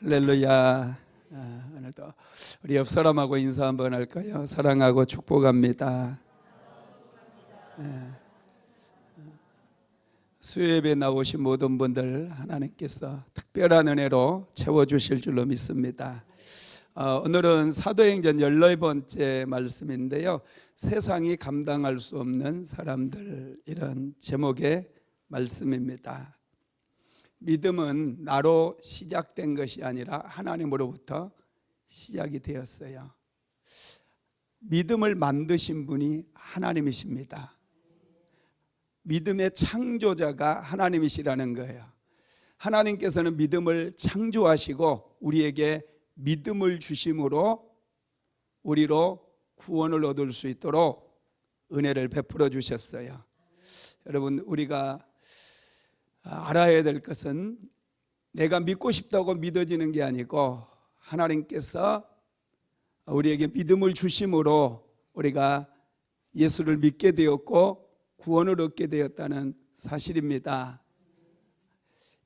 할렐루야. 오늘도 우리 옆 사람하고 인사 한번 할까요? 사랑하고 축복합니다. 수요예배 나오신 모든 분들 하나님께서 특별한 은혜로 채워주실 줄로 믿습니다. 오늘은 사도행전 14번째 말씀인데요, 세상이 감당할 수 없는 사람들, 이런 제목의 말씀입니다. 믿음은 나로 시작된 것이 아니라 하나님으로부터 시작이 되었어요. 믿음을 만드신 분이 하나님이십니다. 믿음의 창조자가 하나님이시라는 거예요. 하나님께서는 믿음을 창조하시고 우리에게 믿음을 주심으로 우리로 구원을 얻을 수 있도록 은혜를 베풀어 주셨어요. 여러분, 우리가 알아야 될 것은 내가 믿고 싶다고 믿어지는 게 아니고 하나님께서 우리에게 믿음을 주심으로 우리가 예수를 믿게 되었고 구원을 얻게 되었다는 사실입니다.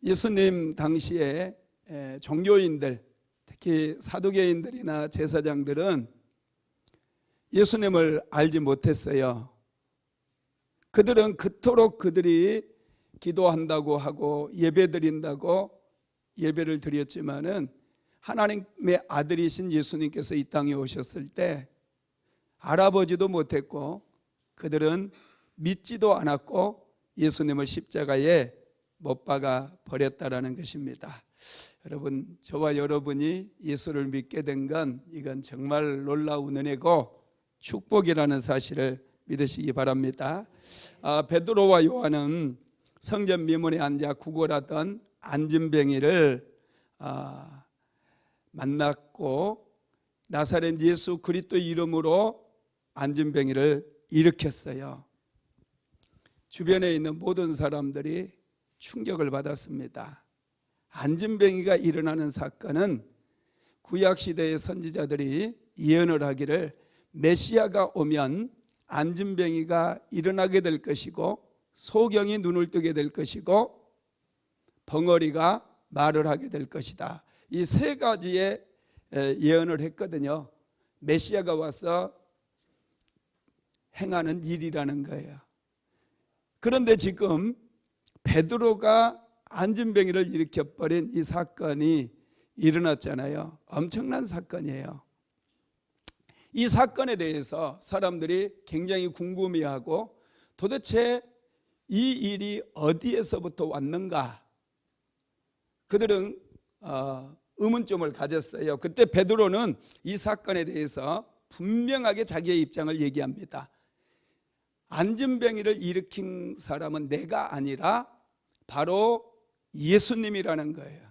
예수님 당시에 종교인들, 특히 사두개인들이나 제사장들은 예수님을 알지 못했어요. 그들은 그토록 그들이 기도한다고 하고 예배드린다고 예배를 드렸지만은 하나님의 아들이신 예수님께서 이 땅에 오셨을 때 알아보지도 못했고 그들은 믿지도 않았고 예수님을 십자가에 못 박아 버렸다라는 것입니다. 여러분, 저와 여러분이 예수를 믿게 된 건 이건 정말 놀라운 은혜고 축복이라는 사실을 믿으시기 바랍니다. 베드로와 요한은 성전 미문에 앉아 구걸하던 안진뱅이를 만났고 나사렛 예수 그리스도의 이름으로 안진뱅이를 일으켰어요. 주변에 있는 모든 사람들이 충격을 받았습니다. 안진뱅이가 일어나는 사건은 구약시대의 선지자들이 예언을 하기를 메시아가 오면 안진뱅이가 일어나게 될 것이고 소경이 눈을 뜨게 될 것이고 벙어리가 말을 하게 될 것이다. 이 세 가지의 예언을 했거든요. 메시아가 와서 행하는 일이라는 거예요. 그런데 지금 베드로가 안진뱅이를 일으켜버린 이 사건이 일어났잖아요. 엄청난 사건이에요. 이 사건에 대해서 사람들이 굉장히 궁금해하고 도대체 이 일이 어디에서부터 왔는가? 그들은 의문점을 가졌어요. 그때 베드로는 이 사건에 대해서 분명하게 자기의 입장을 얘기합니다. 안진뱅이를 일으킨 사람은 내가 아니라 바로 예수님이라는 거예요.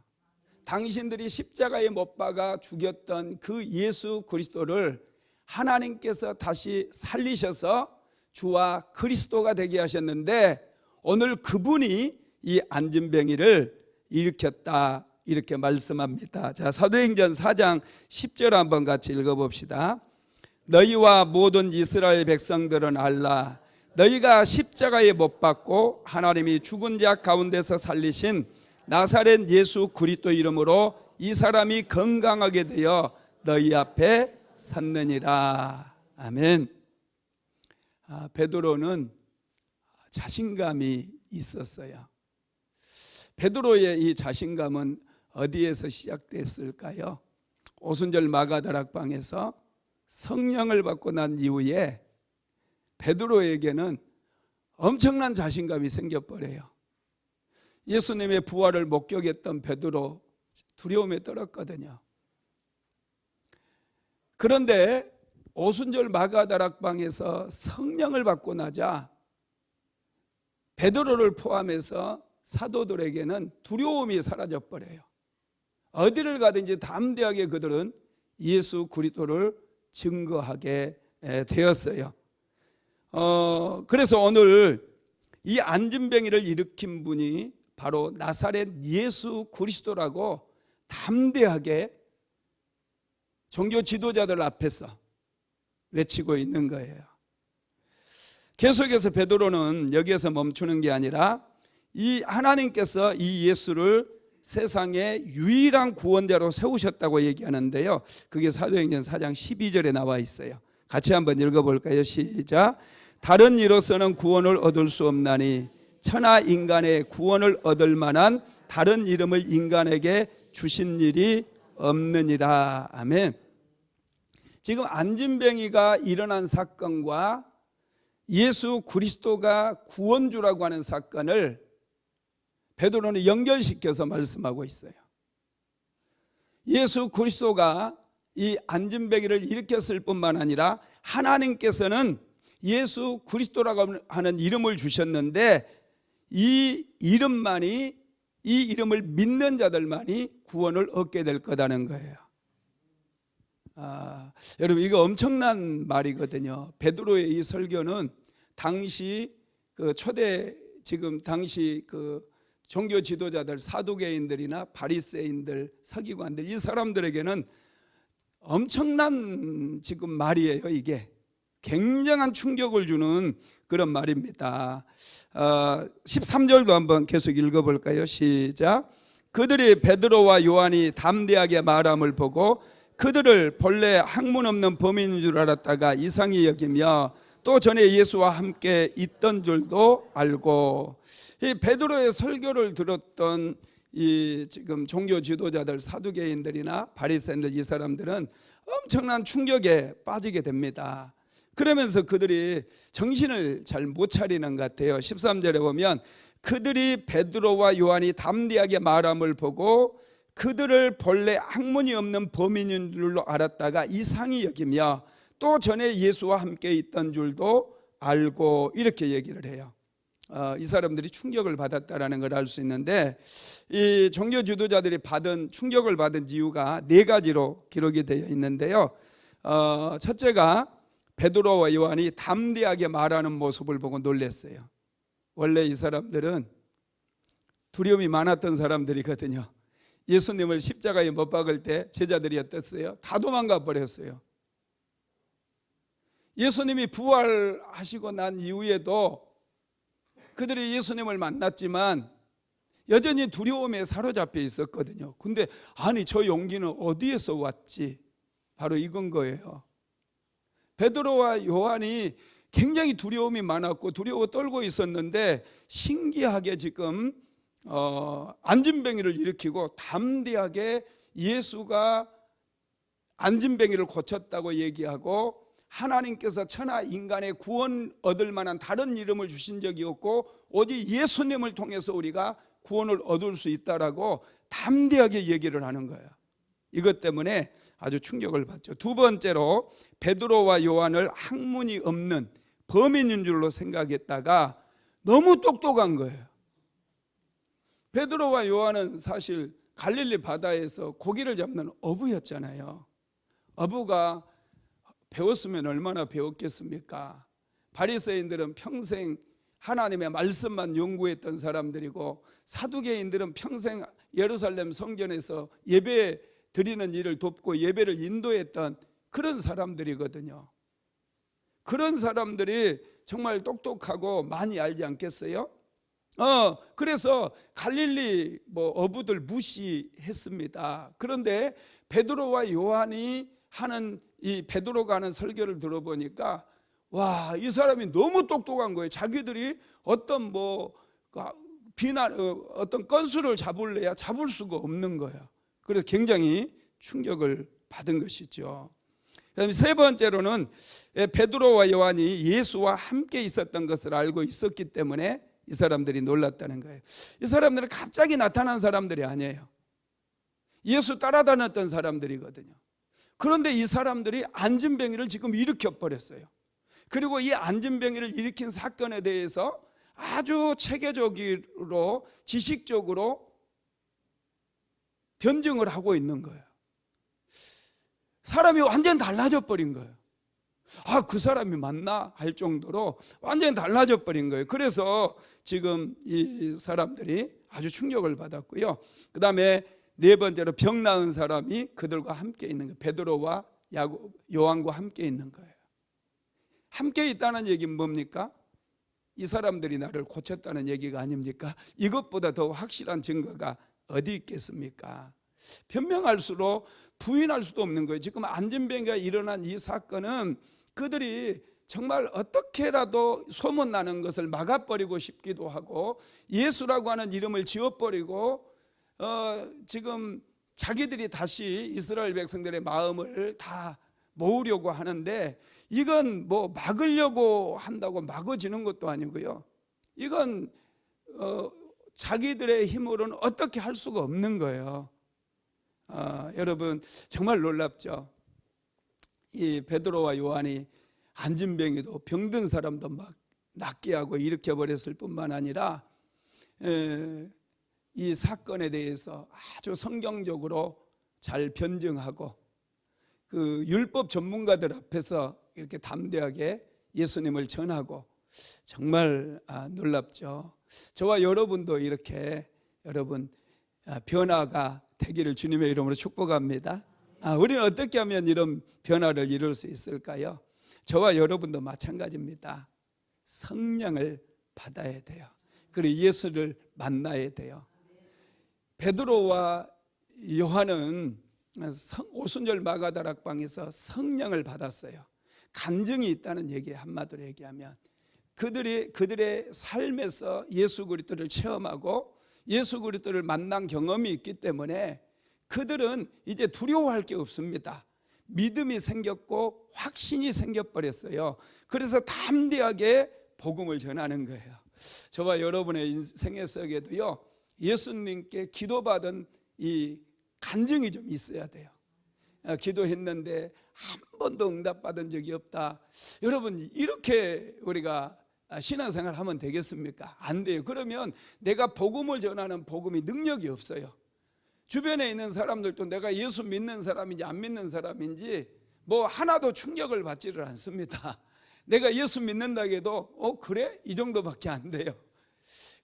당신들이 십자가에 못 박아 죽였던 그 예수 그리스도를 하나님께서 다시 살리셔서 주와 그리스도가 되게 하셨는데 오늘 그분이 이 안진뱅이를 일으켰다, 이렇게 말씀합니다. 자, 사도행전 4장 10절 한번 같이 읽어봅시다. 너희와 모든 이스라엘 백성들은 알라. 너희가 십자가에 못 박고 하나님이 죽은 자 가운데서 살리신 나사렛 예수 그리스도 이름으로 이 사람이 건강하게 되어 너희 앞에 섰느니라. 아멘. 베드로는 자신감이 있었어요. 베드로의 이 자신감은 어디에서 시작됐을까요? 오순절 마가다락방에서 성령을 받고 난 이후에 베드로에게는 엄청난 자신감이 생겨버려요. 예수님의 부활을 목격했던 베드로 두려움에 떨었거든요. 그런데 오순절 마가다락방에서 성령을 받고 나자 베드로를 포함해서 사도들에게는 두려움이 사라져버려요. 어디를 가든지 담대하게 그들은 예수 그리스도를 증거하게 되었어요. 그래서 오늘 이 안진뱅이를 일으킨 분이 바로 나사렛 예수 그리스도라고 담대하게 종교 지도자들 앞에서 외치고 있는 거예요. 계속해서 베드로는 여기에서 멈추는 게 아니라 이 하나님께서 이 예수를 세상의 유일한 구원자로 세우셨다고 얘기하는데요, 그게 사도행전 4장 12절에 나와 있어요. 같이 한번 읽어볼까요? 시작. 다른 이로서는 구원을 얻을 수 없나니 천하 인간의 구원을 얻을 만한 다른 이름을 인간에게 주신 일이 없느니라. 아멘. 지금 안진뱅이가 일어난 사건과 예수 그리스도가 구원주라고 하는 사건을 베드로는 연결시켜서 말씀하고 있어요. 예수 그리스도가 이 안진뱅이를 일으켰을 뿐만 아니라 하나님께서는 예수 그리스도라고 하는 이름을 주셨는데 이 이름을 믿는 자들만이 구원을 얻게 될 거라는 거예요. 여러분, 이거 엄청난 말이거든요. 베드로의 이 설교는 당시 당시 종교 지도자들, 사두개인들이나 바리새인들, 서기관들, 이 사람들에게는 엄청난 지금 말이에요. 이게 굉장한 충격을 주는 그런 말입니다. 13절도 한번 계속 읽어볼까요? 시작. 그들이 베드로와 요한이 담대하게 말함을 보고 그들을 본래 학문 없는 범인인 줄 알았다가 이상히 여기며 또 전에 예수와 함께 있던 줄도 알고, 이 베드로의 설교를 들었던 이 지금 종교 지도자들, 사두개인들이나 바리새인들, 이 사람들은 엄청난 충격에 빠지게 됩니다. 그러면서 그들이 정신을 잘 못 차리는 것 같아요. 13절에 보면 그들이 베드로와 요한이 담대하게 말함을 보고 그들을 본래 학문이 없는 범인인 줄로 알았다가 이상히 여기며 또 전에 예수와 함께 있던 줄도 알고, 이렇게 얘기를 해요. 이 사람들이 충격을 받았다라는 걸 알 수 있는데, 이 종교 지도자들이 충격을 받은 이유가 네 가지로 기록이 되어 있는데요. 첫째가 베드로와 요한이 담대하게 말하는 모습을 보고 놀랐어요. 원래 이 사람들은 두려움이 많았던 사람들이거든요. 예수님을 십자가에 못 박을 때 제자들이 어땠어요? 다 도망가 버렸어요. 예수님이 부활하시고 난 이후에도 그들이 예수님을 만났지만 여전히 두려움에 사로잡혀 있었거든요. 근데 아니, 저 용기는 어디에서 왔지? 바로 이건 거예요. 베드로와 요한이 굉장히 두려움이 많았고 두려워 떨고 있었는데 신기하게 지금 안진뱅이를 일으키고 담대하게 예수가 안진뱅이를 고쳤다고 얘기하고, 하나님께서 천하 인간의 구원 얻을 만한 다른 이름을 주신 적이 없고 오직 예수님을 통해서 우리가 구원을 얻을 수 있다라고 담대하게 얘기를 하는 거예요. 이것 때문에 아주 충격을 받죠. 두 번째로 베드로와 요한을 학문이 없는 범인인 줄로 생각했다가 너무 똑똑한 거예요. 베드로와 요한은 사실 갈릴리 바다에서 고기를 잡는 어부였잖아요. 어부가 배웠으면 얼마나 배웠겠습니까? 바리새인들은 평생 하나님의 말씀만 연구했던 사람들이고 사두개인들은 평생 예루살렘 성전에서 예배 드리는 일을 돕고 예배를 인도했던 그런 사람들이거든요. 그런 사람들이 정말 똑똑하고 많이 알지 않겠어요? 그래서 갈릴리 어부들 무시했습니다. 그런데 베드로와 요한이 하는 이 베드로가 하는 설교를 들어보니까 와, 이 사람이 너무 똑똑한 거예요. 자기들이 어떤 어떤 건수를 잡을래야 잡을 수가 없는 거예요. 그래서 굉장히 충격을 받은 것이죠. 그다음에 세 번째로는 베드로와 요한이 예수와 함께 있었던 것을 알고 있었기 때문에 이 사람들이 놀랐다는 거예요. 이 사람들은 갑자기 나타난 사람들이 아니에요. 예수 따라다녔던 사람들이거든요. 그런데 이 사람들이 안진뱅이를 지금 일으켜버렸어요. 그리고 이 안진뱅이를 일으킨 사건에 대해서 아주 체계적으로 지식적으로 변증을 하고 있는 거예요. 사람이 완전 달라져 버린 거예요. 그 사람이 맞나 할 정도로 완전히 달라져 버린 거예요. 그래서 지금 이 사람들이 아주 충격을 받았고요. 그 다음에 네 번째로 병 나은 사람이 그들과 함께 있는 거예요. 베드로와 요한과 함께 있는 거예요. 함께 있다는 얘기는 뭡니까? 이 사람들이 나를 고쳤다는 얘기가 아닙니까? 이것보다 더 확실한 증거가 어디 있겠습니까? 변명할수록 부인할 수도 없는 거예요. 지금 안진뱅이가 일어난 이 사건은 그들이 정말 어떻게라도 소문나는 것을 막아버리고 싶기도 하고 예수라고 하는 이름을 지워버리고 지금 자기들이 다시 이스라엘 백성들의 마음을 다 모으려고 하는데, 이건 뭐 막으려고 한다고 막아지는 것도 아니고요, 이건 자기들의 힘으로는 어떻게 할 수가 없는 거예요. 여러분 정말 놀랍죠. 이 베드로와 요한이 안진뱅이도 병든 사람도 막 낫게 하고 일으켜 버렸을 뿐만 아니라 이 사건에 대해서 아주 성경적으로 잘 변증하고 그 율법 전문가들 앞에서 이렇게 담대하게 예수님을 전하고, 정말 놀랍죠. 저와 여러분도 이렇게 여러분 변화가 되기를 주님의 이름으로 축복합니다. 우리는 어떻게 하면 이런 변화를 이룰 수 있을까요? 저와 여러분도 마찬가지입니다. 성령을 받아야 돼요. 그리고 예수를 만나야 돼요. 베드로와 요한은 오순절 마가다락방에서 성령을 받았어요. 간증이 있다는 얘기, 한마디로 얘기하면 그들의 삶에서 예수 그리스도를 체험하고 예수 그리스도를 만난 경험이 있기 때문에 그들은 이제 두려워할 게 없습니다. 믿음이 생겼고 확신이 생겨버렸어요. 그래서 담대하게 복음을 전하는 거예요. 저와 여러분의 인생 속에도요, 예수님께 기도받은 이 간증이 좀 있어야 돼요. 기도했는데 한 번도 응답받은 적이 없다. 여러분 이렇게 우리가 신앙생활 하면 되겠습니까? 안 돼요. 그러면 내가 복음을 전하는 복음이 능력이 없어요. 주변에 있는 사람들도 내가 예수 믿는 사람인지 안 믿는 사람인지 뭐 하나도 충격을 받지를 않습니다. 내가 예수 믿는다고 해도 그래? 이 정도밖에 안 돼요.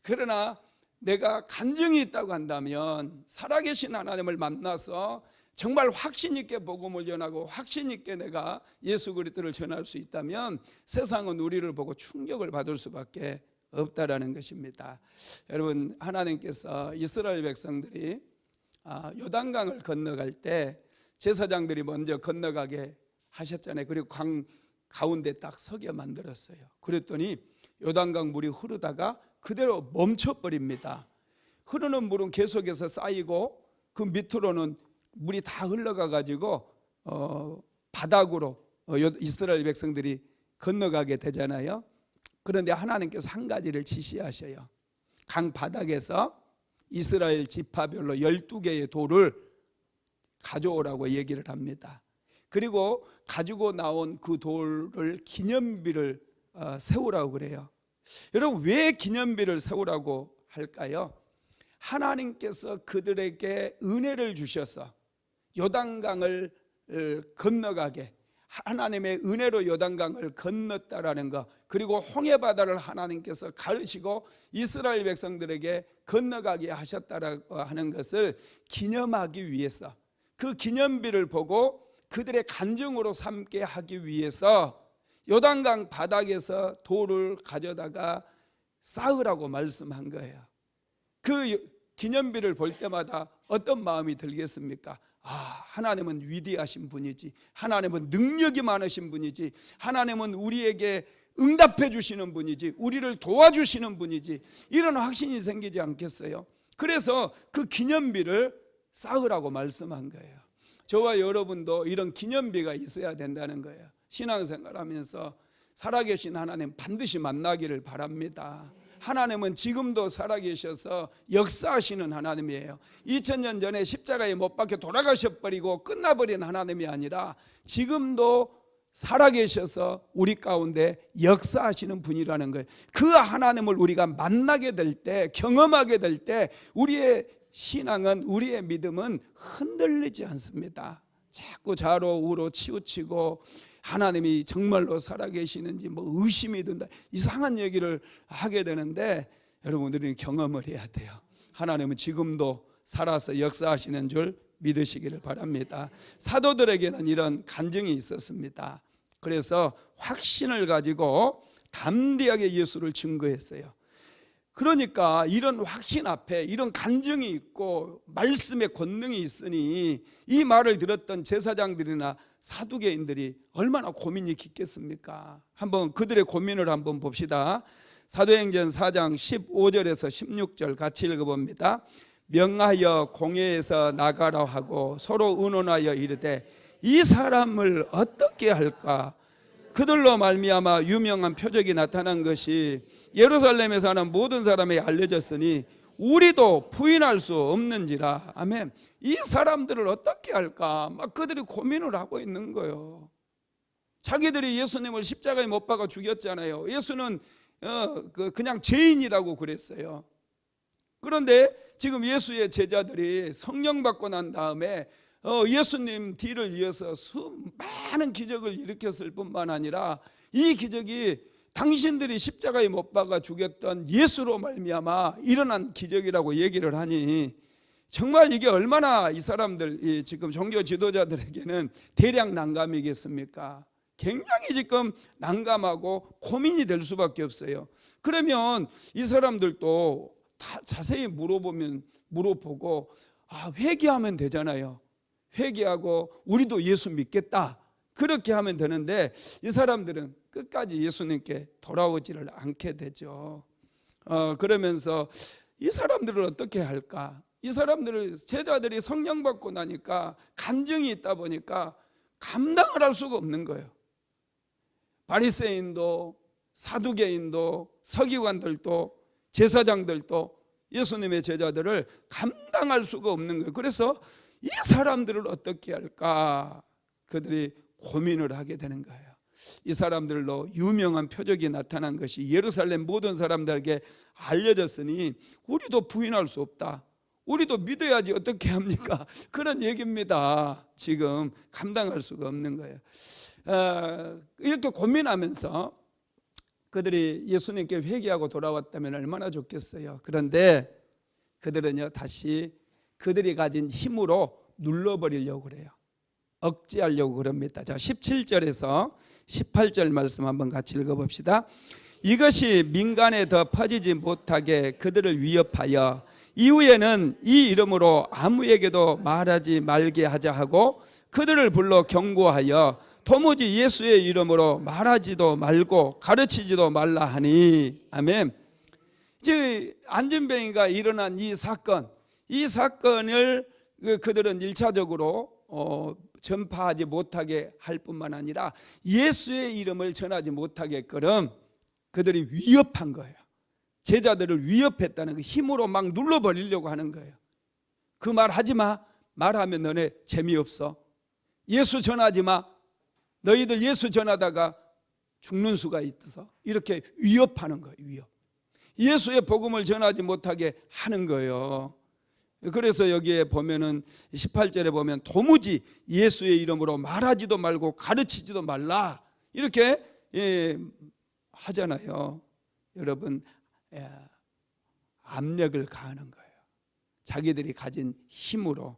그러나 내가 간증이 있다고 한다면 살아계신 하나님을 만나서 정말 확신 있게 복음을 전하고 확신 있게 내가 예수 그리스도를 전할 수 있다면 세상은 우리를 보고 충격을 받을 수밖에 없다라는 것입니다. 여러분, 하나님께서 이스라엘 백성들이 요단강을 건너갈 때 제사장들이 먼저 건너가게 하셨잖아요. 그리고 강 가운데 딱 서게 만들었어요. 그랬더니 요단강 물이 흐르다가 그대로 멈춰버립니다. 흐르는 물은 계속해서 쌓이고 그 밑으로는 물이 다 흘러가 가지고 바닥으로 이스라엘 백성들이 건너가게 되잖아요. 그런데 하나님께서 한 가지를 지시하셔요. 강 바닥에서 이스라엘 지파별로 12개의 돌을 가져오라고 얘기를 합니다. 그리고 가지고 나온 그 돌을 기념비를 세우라고 그래요. 여러분, 왜 기념비를 세우라고 할까요? 하나님께서 그들에게 은혜를 주셔서 요단강을 건너가게, 하나님의 은혜로 요단강을 건넜다라는 것, 그리고 홍해바다를 하나님께서 가르치고 이스라엘 백성들에게 건너가게 하셨다라고 하는 것을 기념하기 위해서, 그 기념비를 보고 그들의 간증으로 삼게 하기 위해서 요단강 바닥에서 돌을 가져다가 쌓으라고 말씀한 거예요. 그 기념비를 볼 때마다 어떤 마음이 들겠습니까? 하나님은 위대하신 분이지, 하나님은 능력이 많으신 분이지, 하나님은 우리에게 응답해 주시는 분이지, 우리를 도와주시는 분이지, 이런 확신이 생기지 않겠어요? 그래서 그 기념비를 쌓으라고 말씀한 거예요. 저와 여러분도 이런 기념비가 있어야 된다는 거예요. 신앙생활하면서 살아계신 하나님 반드시 만나기를 바랍니다. 하나님은 지금도 살아계셔서 역사하시는 하나님이에요. 2000년 전에 십자가에 못 박혀 돌아가셔버리고 끝나버린 하나님이 아니라 지금도 살아계셔서 우리 가운데 역사하시는 분이라는 거예요. 그 하나님을 우리가 만나게 될 때, 경험하게 될 때 우리의 신앙은, 우리의 믿음은 흔들리지 않습니다. 자꾸 좌로 우로 치우치고 하나님이 정말로 살아계시는지 뭐 의심이 든다, 이상한 얘기를 하게 되는데, 여러분들은 경험을 해야 돼요. 하나님은 지금도 살아서 역사하시는 줄 믿으시기를 바랍니다. 사도들에게는 이런 간증이 있었습니다. 그래서 확신을 가지고 담대하게 예수를 증거했어요. 그러니까 이런 확신 앞에 이런 간증이 있고 말씀의 권능이 있으니 이 말을 들었던 제사장들이나 사두개인들이 얼마나 고민이 깊겠습니까? 한번 그들의 고민을 한번 봅시다. 사도행전 4장 15절에서 16절 같이 읽어봅니다. 명하여 공회에서 나가라 하고 서로 의논하여 이르되 이 사람을 어떻게 할까? 그들로 말미암아 유명한 표적이 나타난 것이 예루살렘에 사는 모든 사람에게 알려졌으니 우리도 부인할 수 없는지라. 아멘. 이 사람들을 어떻게 할까? 막 그들이 고민을 하고 있는 거예요. 자기들이 예수님을 십자가에 못 박아 죽였잖아요. 예수는 그냥 죄인이라고 그랬어요. 그런데 지금 예수의 제자들이 성령 받고 난 다음에 예수님 뒤를 이어서 많은 기적을 일으켰을 뿐만 아니라 이 기적이 당신들이 십자가에 못 박아 죽였던 예수로 말미암아 일어난 기적이라고 얘기를 하니 정말 이게 얼마나 이 사람들 지금 종교 지도자들에게는 대량 난감이겠습니까? 굉장히 지금 난감하고 고민이 될 수밖에 없어요. 그러면 이 사람들도 다 자세히 물어보고 회개하면 되잖아요. 회개하고 우리도 예수 믿겠다 그렇게 하면 되는데 이 사람들은 끝까지 예수님께 돌아오지를 않게 되죠. 그러면서 이 사람들을 어떻게 할까? 이 사람들을 제자들이 성령 받고 나니까 간증이 있다 보니까 감당을 할 수가 없는 거예요. 바리새인도 사두개인도 서기관들도 제사장들도 예수님의 제자들을 감당할 수가 없는 거예요. 그래서 이 사람들을 어떻게 할까? 그들이 고민을 하게 되는 거예요. 이 사람들로 유명한 표적이 나타난 것이 예루살렘 모든 사람들에게 알려졌으니 우리도 부인할 수 없다. 우리도 믿어야지 어떻게 합니까? 그런 얘기입니다. 지금 감당할 수가 없는 거예요. 이렇게 고민하면서 그들이 예수님께 회개하고 돌아왔다면 얼마나 좋겠어요. 그런데 그들은요 다시 그들이 가진 힘으로 눌러버리려고 그래요. 억제하려고 그럽니다. 자, 17절에서 18절 말씀 한번 같이 읽어봅시다. 이것이 민간에 더 퍼지지 못하게 그들을 위협하여 이후에는 이 이름으로 아무에게도 말하지 말게 하자 하고 그들을 불러 경고하여 도무지 예수의 이름으로 말하지도 말고 가르치지도 말라 하니. 아멘. 즉 안진뱅이가 일어난 이 사건을 그들은 1차적으로 전파하지 못하게 할 뿐만 아니라 예수의 이름을 전하지 못하게끔 그들이 위협한 거예요. 제자들을 위협했다는 그 힘으로 막 눌러버리려고 하는 거예요. 그 말 하지 마. 말하면 너네 재미없어. 예수 전하지 마. 너희들 예수 전하다가 죽는 수가 있어서 이렇게 위협하는 거예요. 위협. 예수의 복음을 전하지 못하게 하는 거예요. 그래서 여기에 보면은 18절에 보면 도무지 예수의 이름으로 말하지도 말고 가르치지도 말라 이렇게 하잖아요. 여러분 압력을 가하는 거예요. 자기들이 가진 힘으로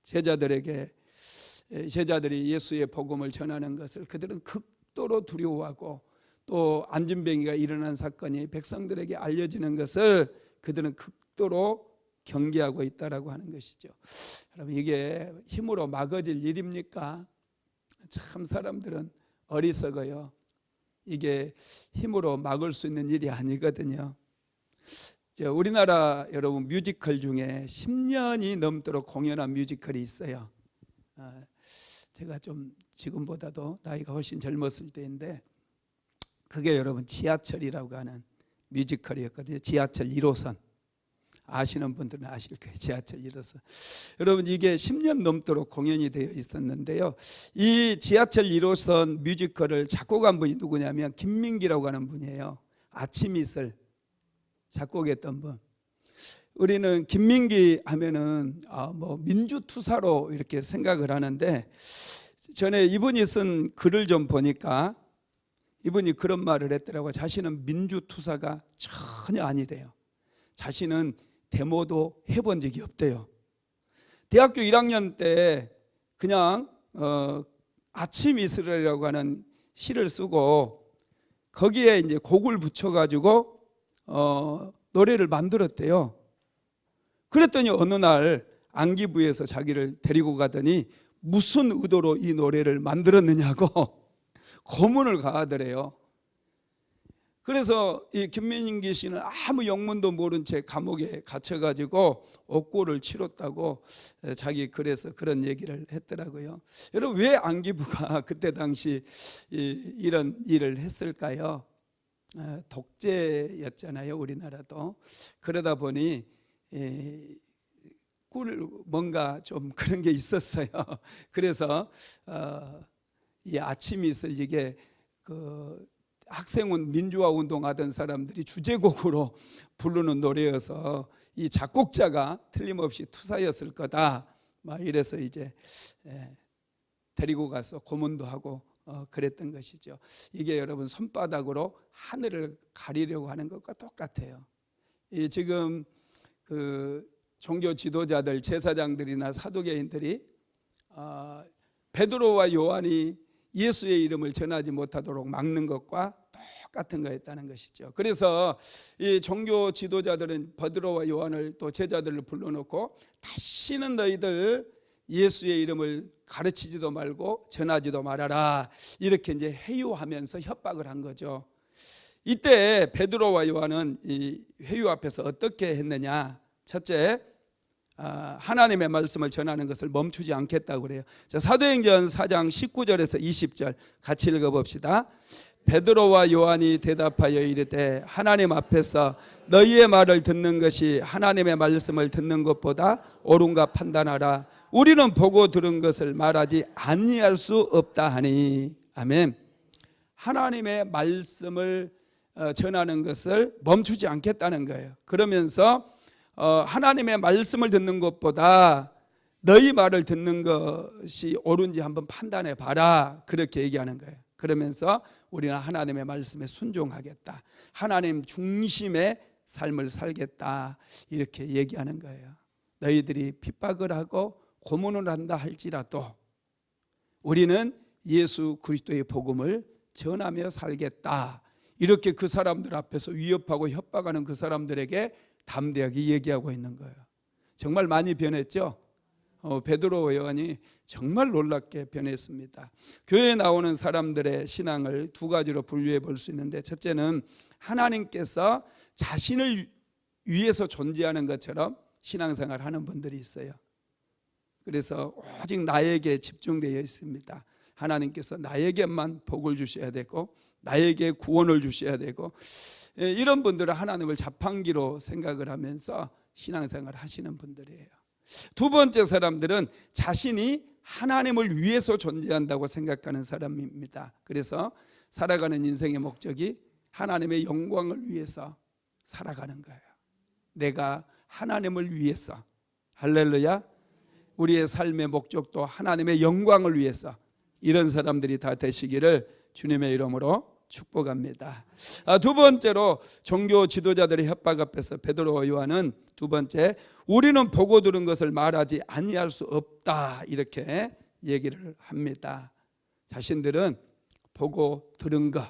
제자들이 예수의 복음을 전하는 것을 그들은 극도로 두려워하고 또 안진뱅이가 일어난 사건이 백성들에게 알려지는 것을 그들은 극도로 경계하고 있다라고 하는 것이죠. 여러분 이게 힘으로 막아질 일입니까? 참 사람들은 어리석어요. 이게 힘으로 막을 수 있는 일이 아니거든요. 우리나라 여러분 뮤지컬 중에 10년이 넘도록 공연한 뮤지컬이 있어요. 제가 좀 지금보다도 나이가 훨씬 젊었을 때인데 그게 여러분 지하철이라고 하는 뮤지컬이었거든요. 지하철 1호선 아시는 분들은 아실 거예요. 지하철 1호선. 여러분 이게 10년 넘도록 공연이 되어 있었는데요. 이 지하철 1호선 뮤지컬을 작곡한 분이 누구냐면 김민기라고 하는 분이에요. 아침 이슬 작곡했던 분. 우리는 김민기 하면은 민주투사로 이렇게 생각을 하는데 전에 이분이 쓴 글을 좀 보니까 이분이 그런 말을 했더라고요. 자신은 민주투사가 전혀 아니래요. 자신은 데모도 해본 적이 없대요. 대학교 1학년 때 그냥 아침 이슬이라고 하는 시를 쓰고 거기에 이제 곡을 붙여가지고 노래를 만들었대요. 그랬더니 어느 날 안기부에서 자기를 데리고 가더니 무슨 의도로 이 노래를 만들었느냐고 고문을 가하더래요. 그래서 이 김민기 씨는 아무 영문도 모른 채 감옥에 갇혀가지고 옥고를 치렀다고 자기 글에서 그런 얘기를 했더라고요. 여러분, 왜 안기부가 그때 당시 이런 일을 했을까요? 독재였잖아요, 우리나라도. 그러다 보니 뭔가 좀 그런 게 있었어요. 그래서 이 아침이 있을 이게 학생운 민주화 운동하던 사람들이 주제곡으로 부르는 노래여서 이 작곡자가 틀림없이 투사였을 거다, 막 이래서 이제 데리고 가서 고문도 하고 그랬던 것이죠. 이게 여러분 손바닥으로 하늘을 가리려고 하는 것과 똑같아요. 지금 그 종교 지도자들, 제사장들이나 사두개인들이 베드로와 요한이 예수의 이름을 전하지 못하도록 막는 것과 똑같은 거였다는 것이죠. 그래서 이 종교 지도자들은 베드로와 요한을 또 제자들을 불러놓고 다시는 너희들 예수의 이름을 가르치지도 말고 전하지도 말아라, 이렇게 이제 회유하면서 협박을 한 거죠. 이때 베드로와 요한은 이 회유 앞에서 어떻게 했느냐? 첫째, 하나님의 말씀을 전하는 것을 멈추지 않겠다고 그래요. 자, 사도행전 4장 19절에서 20절 같이 읽어봅시다. 베드로와 요한이 대답하여 이르되 하나님 앞에서 너희의 말을 듣는 것이 하나님의 말씀을 듣는 것보다 옳은가 판단하라. 우리는 보고 들은 것을 말하지 아니할 수 없다 하니. 아멘. 하나님의 말씀을 전하는 것을 멈추지 않겠다는 거예요. 그러면서 하나님의 말씀을 듣는 것보다 너희 말을 듣는 것이 옳은지 한번 판단해 봐라, 그렇게 얘기하는 거예요. 그러면서 우리는 하나님의 말씀에 순종하겠다, 하나님 중심의 삶을 살겠다, 이렇게 얘기하는 거예요. 너희들이 핍박을 하고 고문을 한다 할지라도 우리는 예수 그리스도의 복음을 전하며 살겠다, 이렇게 그 사람들 앞에서 위협하고 협박하는 그 사람들에게 담대하게 얘기하고 있는 거예요. 정말 많이 변했죠. 베드로와 요한이 정말 놀랍게 변했습니다. 교회에 나오는 사람들의 신앙을 두 가지로 분류해 볼 수 있는데, 첫째는 하나님께서 자신을 위해서 존재하는 것처럼 신앙생활 하는 분들이 있어요. 그래서 오직 나에게 집중되어 있습니다. 하나님께서 나에게만 복을 주셔야 되고 나에게 구원을 주셔야 되고, 이런 분들은 하나님을 자판기로 생각을 하면서 신앙생활 하시는 분들이에요. 두 번째 사람들은 자신이 하나님을 위해서 존재한다고 생각하는 사람입니다. 그래서 살아가는 인생의 목적이 하나님의 영광을 위해서 살아가는 거예요. 내가 하나님을 위해서, 할렐루야, 우리의 삶의 목적도 하나님의 영광을 위해서, 이런 사람들이 다 되시기를 주님의 이름으로 축복합니다. 두 번째로 종교 지도자들의 협박 앞에서 베드로와 요한은 두 번째, 우리는 보고 들은 것을 말하지 아니할 수 없다, 이렇게 얘기를 합니다. 자신들은 보고 들은 것,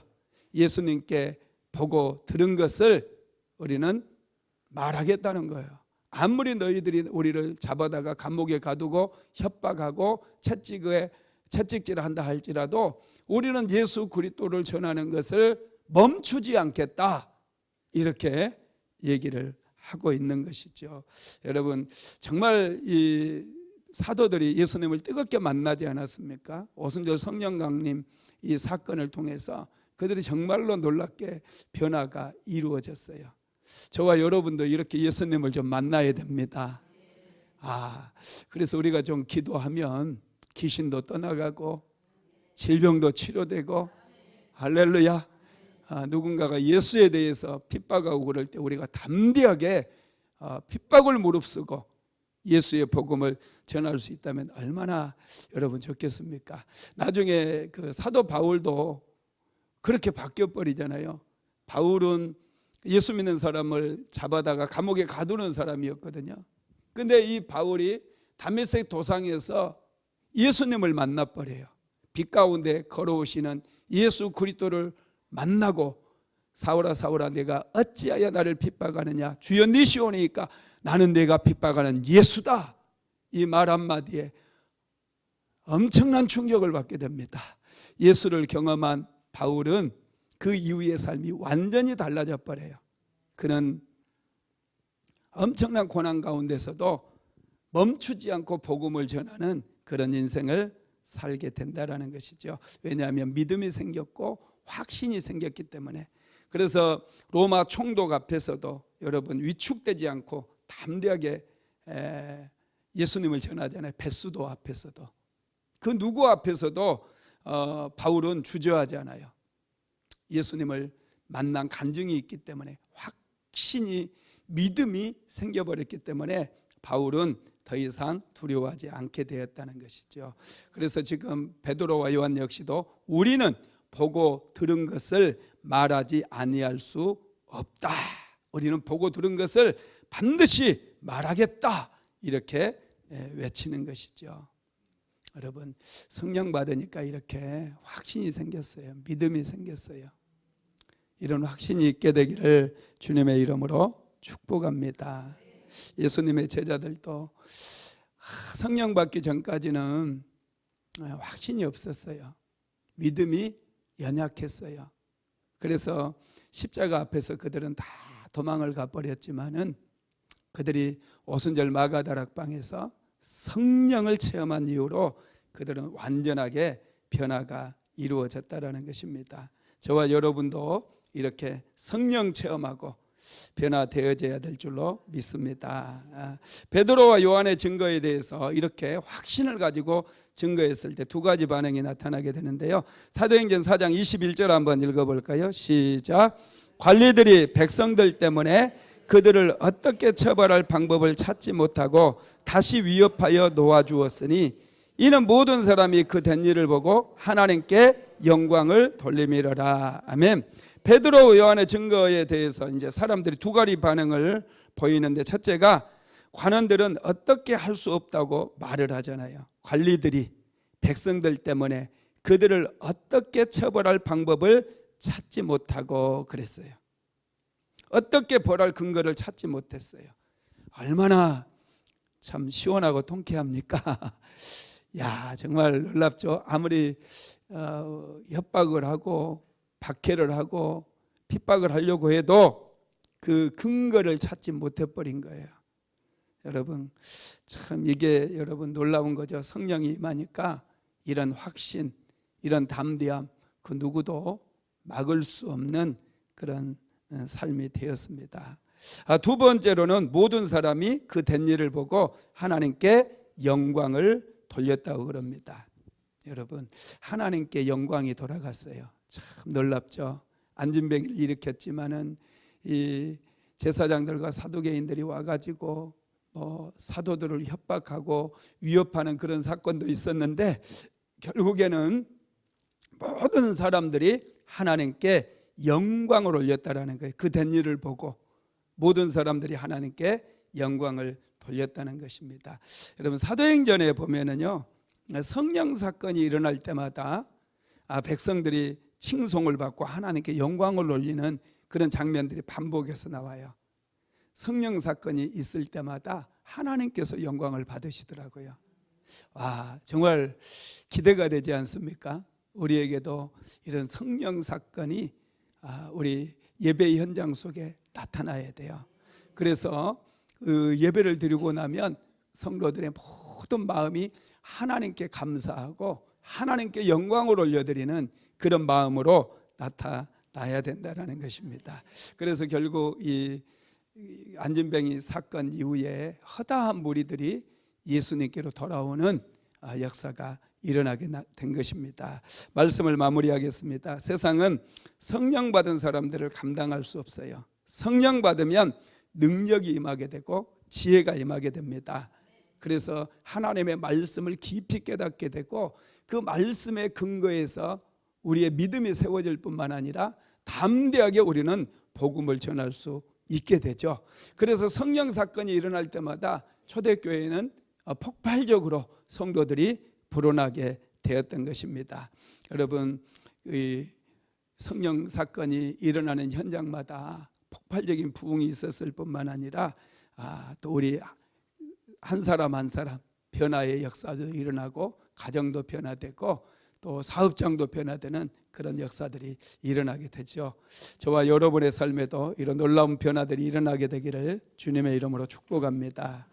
예수님께 보고 들은 것을 우리는 말하겠다는 거예요. 아무리 너희들이 우리를 잡아다가 감옥에 가두고 협박하고 채찍질을 한다 할지라도 우리는 예수 그리스도를 전하는 것을 멈추지 않겠다, 이렇게 얘기를 하고 있는 것이죠. 여러분, 정말 이 사도들이 예수님을 뜨겁게 만나지 않았습니까? 오순절 성령강림 이 사건을 통해서 그들이 정말로 놀랍게 변화가 이루어졌어요. 저와 여러분도 이렇게 예수님을 좀 만나야 됩니다. 그래서 우리가 좀 기도하면 귀신도 떠나가고 질병도 치료되고, 할렐루야, 누군가가 예수에 대해서 핍박하고 그럴 때 우리가 담대하게 핍박을 무릅쓰고 예수의 복음을 전할 수 있다면 얼마나 여러분 좋겠습니까? 나중에 그 사도 바울도 그렇게 바뀌어 버리잖아요. 바울은 예수 믿는 사람을 잡아다가 감옥에 가두는 사람이었거든요. 근데 이 바울이 다메섹 도상에서 예수님을 만나버려요. 빛 가운데 걸어오시는 예수 그리스도를 만나고 사울아 사울아 내가 어찌하여 나를 핍박하느냐, 주여 니시오니까 나는 내가 핍박하는 예수다. 이 말 한마디에 엄청난 충격을 받게 됩니다. 예수를 경험한 바울은 그 이후의 삶이 완전히 달라져 버려요. 그는 엄청난 고난 가운데서도 멈추지 않고 복음을 전하는 그런 인생을 살게 된다라는 것이죠. 왜냐하면 믿음이 생겼고 확신이 생겼기 때문에. 그래서 로마 총독 앞에서도 여러분 위축되지 않고 담대하게 예수님을 전하잖아요. 베스도 앞에서도. 그 누구 앞에서도 바울은 주저하지 않아요. 예수님을 만난 간증이 있기 때문에, 확신이, 믿음이 생겨버렸기 때문에 바울은 더 이상 두려워하지 않게 되었다는 것이죠. 그래서 지금 베드로와 요한 역시도 우리는 보고 들은 것을 말하지 아니할 수 없다. 우리는 보고 들은 것을 반드시 말하겠다. 이렇게 외치는 것이죠. 여러분, 성령 받으니까 이렇게 확신이 생겼어요. 믿음이 생겼어요. 이런 확신이 있게 되기를 주님의 이름으로 축복합니다. 예수님의 제자들도 성령 받기 전까지는 확신이 없었어요. 믿음이 연약했어요. 그래서 십자가 앞에서 그들은 다 도망을 가버렸지만은 그들이 오순절 마가다락방에서 성령을 체험한 이후로 그들은 완전하게 변화가 이루어졌다라는 것입니다. 저와 여러분도 이렇게 성령 체험하고 변화되어져야 될 줄로 믿습니다. 베드로와 요한의 증거에 대해서 이렇게 확신을 가지고 증거했을 때 두 가지 반응이 나타나게 되는데요. 사도행전 4장 21절 한번 읽어볼까요? 시작. 관리들이 백성들 때문에 그들을 어떻게 처벌할 방법을 찾지 못하고 다시 위협하여 놓아주었으니 이는 모든 사람이 그 된 일을 보고 하나님께 영광을 돌림이로라. 아멘. 베드로 요한의 증거에 대해서 이제 사람들이 두 가지 반응을 보이는데, 첫째가 관원들은 어떻게 할 수 없다고 말을 하잖아요. 관리들이 백성들 때문에 그들을 어떻게 처벌할 방법을 찾지 못하고 그랬어요. 어떻게 벌할 근거를 찾지 못했어요. 얼마나 참 시원하고 통쾌합니까? 야, 정말 놀랍죠. 아무리 협박을 하고 박해를 하고 핍박을 하려고 해도 그 근거를 찾지 못해버린 거예요. 여러분, 참 이게 여러분 놀라운 거죠. 성령이 임하니까 이런 확신, 이런 담대함, 그 누구도 막을 수 없는 그런 삶이 되었습니다. 두 번째로는 모든 사람이 그 된 일을 보고 하나님께 영광을 돌렸다고 그럽니다. 여러분, 하나님께 영광이 돌아갔어요. 참 놀랍죠. 안진뱅이를 일으켰지만은 이 제사장들과 사두개인들이 와가지고 사도들을 협박하고 위협하는 그런 사건도 있었는데, 결국에는 모든 사람들이 하나님께 영광을 올렸다라는 거예요. 그 된 일을 보고 모든 사람들이 하나님께 영광을 돌렸다는 것입니다. 여러분, 사도행전에 보면은요, 성령 사건이 일어날 때마다 백성들이 칭송을 받고 하나님께 영광을 올리는 그런 장면들이 반복해서 나와요. 성령 사건이 있을 때마다 하나님께서 영광을 받으시더라고요. 와, 정말 기대가 되지 않습니까? 우리에게도 이런 성령 사건이 우리 예배 현장 속에 나타나야 돼요. 그래서 그 예배를 드리고 나면 성도들의 모든 마음이 하나님께 감사하고 하나님께 영광을 올려드리는 그런 마음으로 나타나야 된다는 것입니다. 그래서 결국 이 안진뱅이 사건 이후에 허다한 무리들이 예수님께로 돌아오는 역사가 일어나게 된 것입니다. 말씀을 마무리하겠습니다. 세상은 성령 받은 사람들을 감당할 수 없어요. 성령 받으면 능력이 임하게 되고 지혜가 임하게 됩니다. 그래서 하나님의 말씀을 깊이 깨닫게 되고 그 말씀의 근거에서 우리의 믿음이 세워질 뿐만 아니라 담대하게 우리는 복음을 전할 수 있게 되죠. 그래서 성령 사건이 일어날 때마다 초대교회는 폭발적으로 성도들이 불어나게 되었던 것입니다. 여러분, 성령 사건이 일어나는 현장마다 폭발적인 부흥이 있었을 뿐만 아니라 또 우리 한 사람 한 사람 변화의 역사도 일어나고 가정도 변화되고 또 사업장도 변화되는 그런 역사들이 일어나게 되죠. 저와 여러분의 삶에도 이런 놀라운 변화들이 일어나게 되기를 주님의 이름으로 축복합니다.